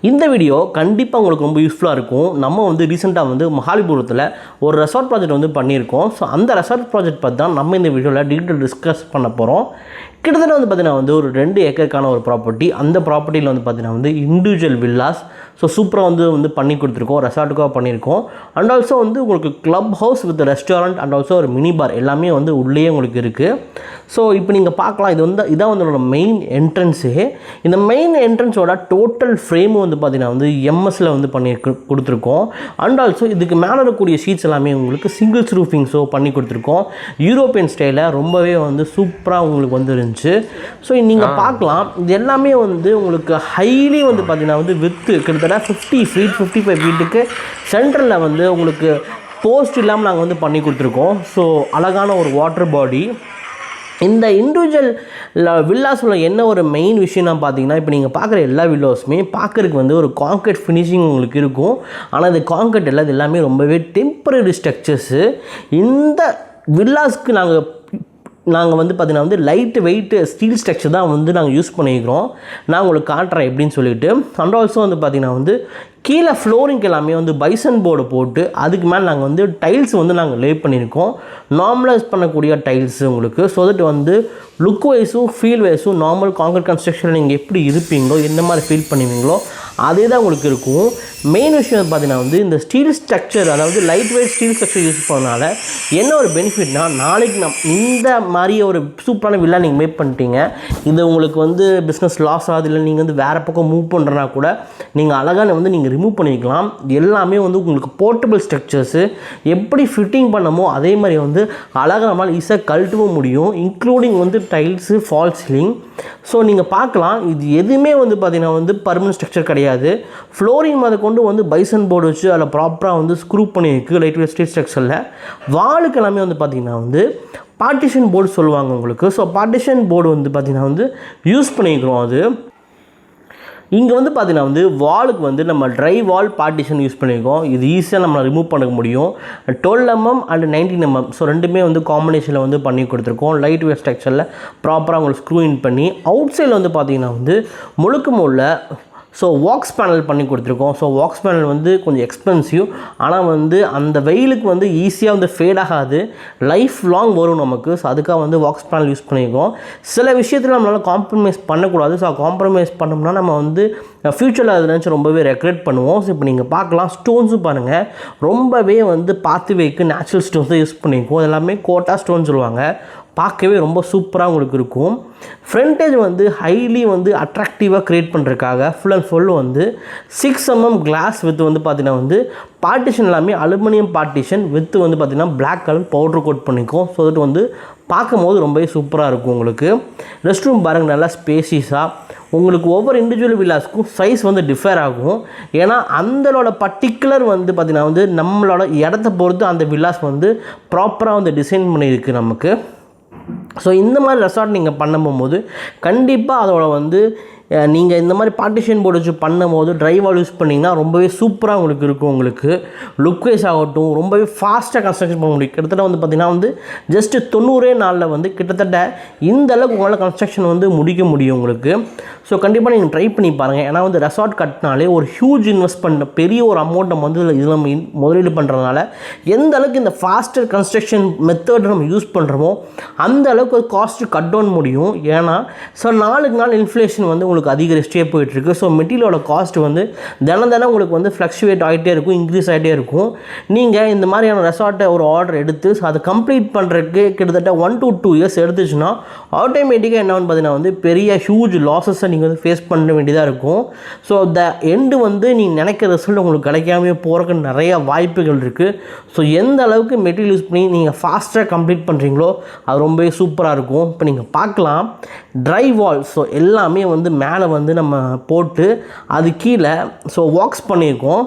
இந்த வீடியோ கண்டிப்பாக உங்களுக்கு ரொம்ப யூஸ்ஃபுல்லாக இருக்கும். நம்ம வந்து ரீசெண்டாக வந்து மகாலிபுரத்தில் ஒரு ரெசார்ட் ப்ராஜெக்ட் வந்து பண்ணியிருக்கோம். ஸோ அந்த ரெசார்ட் ப்ராஜெக்ட் பற்றி தான் நம்ம இந்த வீடியோவில் டீட்டெயில் டிஸ்கஸ் பண்ண போகிறோம். கிட்டத்தட்ட வந்து பார்த்திங்கன்னா வந்து ஒரு 2 ஏக்கருக்கான ஒரு ப்ராப்பர்ட்டி. அந்த ப்ராப்பர்ட்டியில் வந்து பார்த்திங்கன்னா வந்து இண்டிவிஜுவல் வில்லாஸ் ஸோ சூப்பராக வந்து பண்ணி கொடுத்துருக்கோம், ரெசார்ட்டுக்காக பண்ணியிருக்கோம். அண்ட் ஆல்சோ வந்து உங்களுக்கு club house with restaurant and also ஒரு மினி பார் எல்லாமே வந்து உள்ளே உங்களுக்கு இருக்குது. ஸோ இப்போ நீங்கள் பார்க்கலாம், இதான் வந்து என்னோட மெயின் என்ட்ரன்ஸு. இந்த மெயின் என்ட்ரன்ஸோட டோட்டல் ஃப்ரேமு வந்து பார்த்திங்கன்னா வந்து எம்எஸில் வந்து பண்ணி கொடுத்துருக்கோம். அண்ட் ஆல்சோ இதுக்கு மேலே இருக்கக்கூடிய ஷீட்ஸ் எல்லாமே உங்களுக்கு சிங்கிள்ஸ் ரூஃபிங் ஸோ பண்ணி கொடுத்துருக்கோம். யூரோப்பியன் ஸ்டைலில் ரொம்பவே வந்து சூப்பராக உங்களுக்கு வந்து இருந்துச்சு. ஸோ நீங்கள் பார்க்கலாம், இது எல்லாமே வந்து உங்களுக்கு ஹைலி வந்து பார்த்திங்கன்னா வந்து வித்து கிட்டத்தட்ட 50 ஃபீட் 55 ஃபீட்டுக்கு சென்ட்ரலில் வந்து உங்களுக்கு போஸ்ட் இல்லாமல் நாங்கள் வந்து பண்ணி கொடுத்துருக்கோம். ஸோ அழகான ஒரு வாட்டர் பாடி. இந்த இண்டிவிஜுவல் வில்லாஸில் என்ன ஒரு மெயின் விஷயம்னா பார்த்தீங்கன்னா, இப்போ நீங்கள் பார்க்குற எல்லா வில்லாஸுமே பார்க்குறதுக்கு வந்து ஒரு கான்கிரீட் ஃபினிஷிங் உங்களுக்கு இருக்கும். ஆனால் இந்த கான்கிரீட் இது எல்லாமே ரொம்பவே டெம்பரரி ஸ்ட்ரக்சர்ஸு. இந்த வில்லாஸ்க்கு நாங்கள் வந்து பார்த்திங்கன்னா வந்து லைட் வெயிட் ஸ்டீல் ஸ்ட்ரக்சர் தான் வந்து நாங்கள் யூஸ் பண்ணிக்கிறோம். நான் உங்களுக்கு காட்டுறேன் எப்படின்னு சொல்லிட்டு. அண்ட் ஆல்சோ வந்து பார்த்திங்கன்னா வந்து கீழே ஃப்ளோரிங்க்கு எல்லாமே வந்து பைசன் போர்டு போட்டு அதுக்கு மேலே நாங்கள் வந்து டைல்ஸ் வந்து நாங்கள் லே பண்ணியிருக்கோம். நார்மலைஸ் பண்ணக்கூடிய டைல்ஸு உங்களுக்கு. ஸோ தட் வந்து லுக் வைஸும் ஃபீல் வைஸும் நார்மல் கான்கிரீட் கன்ஸ்ட்ரக்ஷன் நீங்கள் எப்படி இருப்பீங்களோ, எந்த மாதிரி ஃபீல் பண்ணுவீங்களோ அதே தான் உங்களுக்கு இருக்கும். மெயின் விஷயம் பார்த்தீங்கன்னா வந்து இந்த ஸ்டீல் ஸ்ட்ரக்சர், அதாவது light weight steel structure use பண்ணனால என்ன ஒரு பெனிஃபிட்னா, நாளைக்கு இந்த மாதிரி ஒரு சூப்பரான வில்லா நீங்கள் மேக் பண்ணிட்டீங்க, இது உங்களுக்கு வந்து பிஸ்னஸ் லாஸ் ஆகுது, இல்லை நீங்கள் வந்து வேறு பக்கம் மூவ் பண்ணுறனா கூட நீங்கள் அழகான வந்து நீங்கள் ரிமூவ் பண்ணிக்கலாம். எல்லாமே வந்து உங்களுக்கு போர்ட்டபிள் ஸ்ட்ரக்சர்ஸு எப்படி ஃபிட்டிங் பண்ணமோ அதே மாதிரி வந்து அழகாக நம்மளால் ஈஸியாக கழட்டவும் முடியும், இன்க்ளூடிங் வந்து டைல்ஸு, ஃபால் சீலிங். ஸோ நீங்கள் பார்க்கலாம், இது எதுவுமே வந்து பார்த்திங்கன்னா வந்து பர்மனன்ட் ஸ்ட்ரக்சர் கிடையாது. ஃப்ளோரிங் அதை கொண்டு வந்து பைசன் போர்டு வச்சு அதில் ப்ராப்பராக வந்து ஸ்க்ரூ பண்ணியிருக்கு லைட் வெயிட் ஸ்டீல் ஸ்ட்ரக்சரில். வாலுக்கு எல்லாமே வந்து பார்த்திங்கன்னா வந்து பார்ட்டிஷன் போர்டு சொல்லுவாங்க உங்களுக்கு. ஸோ பார்ட்டிஷன் போர்டு வந்து பார்த்திங்கன்னா வந்து யூஸ் பண்ணிக்கிறோம். அது இங்கே வந்து பார்த்திங்கன்னா வந்து வாலுக்கு வந்து நம்ம ட்ரை வால் பார்ட்டிஷன் யூஸ் பண்ணியிருக்கோம். இது ஈஸியாக நம்ம ரிமூவ் பண்ண முடியும். 12 mm அண்ட் 19 mm ஸோ ரெண்டுமே வந்து காம்பினேஷனில் வந்து பண்ணி கொடுத்துருக்கோம். லைட் வெயிட் ஸ்ட்ரக்சரில் ப்ராப்பராக உங்களுக்கு ஸ்க்ரூ இன் பண்ணி அவுட் சைடில் வந்து பார்த்திங்கன்னா வந்து முழுக்க ஸோ வாக்ஸ் பேனல் பண்ணி கொடுத்துருக்கோம். ஸோ வாக்ஸ் பேனல் வந்து கொஞ்சம் எக்ஸ்பென்சிவ், ஆனால் வந்து அந்த வெயிலுக்கு வந்து ஈஸியாக வந்து ஃபேட் ஆகாது, லைஃப் லாங் வரும் நமக்கு. ஸோ அதுக்காக வந்து வாக்ஸ் பேனல் யூஸ் பண்ணியிருக்கோம். சில விஷயத்தில் நம்மளால் காம்ப்ரமைஸ் பண்ணக்கூடாது. ஸோ காம்ப்ரமைஸ் பண்ணோம்னா நம்ம வந்து ஃப்யூச்சரில் அதை நினச்சி ரொம்பவே ரெக்ரெட் பண்ணுவோம். ஸோ இப்போ நீங்கள் பார்க்கலாம், ஸ்டோன்ஸும் பாருங்கள் ரொம்பவே வந்து பார்த்து வைக்க நேச்சுரல் ஸ்டோன்ஸ் தான் யூஸ் பண்ணியிருக்கோம். எல்லாமே கோட்டா ஸ்டோன் சொல்லுவாங்க. பார்க்கவே ரொம்ப சூப்பராக உங்களுக்கு இருக்கும். ஃப்ரண்டேஜ் வந்து ஹைலி வந்து அட்ராக்டிவாக க்ரியேட் பண்ணுறதுக்காக ஃபுல் அண்ட் ஃபுல் வந்து 6 mm கிளாஸ் வித் வந்து பார்த்திங்கன்னா வந்து பார்ட்டிஷன் எல்லாமே அலுமினியம் பார்ட்டிஷன் வித் வந்து பார்த்திங்கன்னா பிளாக் கலர் பவுட்ரு கோட் பண்ணிக்கும். ஸோ தட் வந்து பார்க்கும் போது ரொம்பவே சூப்பராக இருக்கும் உங்களுக்கு. ரெஸ்ட் ரூம் பாருங்கள், நல்லா ஸ்பேசியஸாக. உங்களுக்கு ஒவ்வொரு இண்டிவிஜுவல் வில்லாஸ்க்கும் சைஸ் வந்து டிஃபர் ஆகும். ஏன்னா அந்தளோட பர்டிகுலர் வந்து பார்த்திங்கன்னா வந்து நம்மளோட இடத்த பொறுத்து அந்த வில்லாஸ் வந்து ப்ராப்பராக வந்து டிசைன் பண்ணியிருக்கு நமக்கு. ஸோ இந்த மாதிரி ரெசார்ட் நீங்கள் பண்ணும்போது கண்டிப்பாக அதோட வந்து நீங்கள் இந்த மாதிரி பார்ட்டிஷன் போர்டு வச்சு பண்ணும்போது ட்ரை வால் யூஸ் பண்ணிங்கன்னா ரொம்பவே சூப்பராக உங்களுக்கு இருக்கும். உங்களுக்கு லுக் வைஸ் ஆகட்டும் ரொம்பவே ஃபாஸ்ட்டாக கன்ஸ்ட்ரக்ஷன் பண்ண முடியும். கிட்டத்தட்ட வந்து பார்த்திங்கன்னா வந்து ஜஸ்ட்டு 90 நாளில் வந்து கிட்டத்தட்ட இந்த அளவுக்கு உங்களால் கன்ஸ்ட்ரக்ஷன் வந்து முடிக்க முடியும் உங்களுக்கு. ஸோ கண்டிப்பாக நீங்கள் ட்ரை பண்ணி பாருங்கள். ஏன்னா வந்து ரெசார்ட் கட்டினாலே ஒரு ஹியூஜ் இன்வெஸ்ட்மெண்ட், பெரிய ஒரு அமௌண்ட்டை வந்து இதில் நம்ம முதலீடு பண்ணுறதுனால எந்த அளவுக்கு இந்த ஃபாஸ்டர் கன்ஸ்ட்ரக்ஷன் மெத்தட் நம்ம யூஸ் பண்ணுறோமோ அந்த அளவுக்கு காஸ்ட்டு கட் டவுன் முடியும். ஏன்னா ஸோ நாளுக்கு நாள் இன்ஃப்ளேஷன் வந்து உங்களுக்கு அதிகரிச்சிட்டே போயிட்டுருக்கு. ஸோ மெட்டீரியலோட காஸ்ட் வந்து தினம் உங்களுக்கு வந்து ஃப்ளக்சுவேட் ஆகிட்டே இருக்கும், இன்க்ரீஸ் ஆகிட்டே இருக்கும். நீங்கள் இந்த மாதிரியான ரெசார்ட்டை ஒரு ஆர்டர் எடுத்து ஸோ அதை கம்ப்ளீட் பண்ணுறதுக்கு கிட்டத்தட்ட 1 to 2 years எடுத்துச்சுன்னா ஆட்டோமேட்டிக்காக என்னன்னு பார்த்தீங்கன்னா வந்து பெரிய ஹியூஜ் லாஸஸை நீங்கள் வந்து ஃபேஸ் பண்ண வேண்டியதாக இருக்கும். ஸோ த எண்டு வந்து நீங்கள் நினைக்கிற ரிசல்ட் உங்களுக்கு கிடைக்காம போகிறதுக்கு நிறையா வாய்ப்புகள் இருக்குது. ஸோ எந்த அளவுக்கு மெட்டீரியல் யூஸ் பண்ணி நீங்கள் ஃபாஸ்ட்டாக கம்ப்ளீட் பண்ணுறீங்களோ அது ரொம்பவே சூப்பராக இருக்கும். இப்போ நீங்கள் பார்க்கலாம் ட்ரை வால். ஸோ எல்லாமே வந்து மேலே வந்து நம்ம போட்டு அது கீழே ஸோ வாக்ஸ் பண்ணியிருக்கோம்.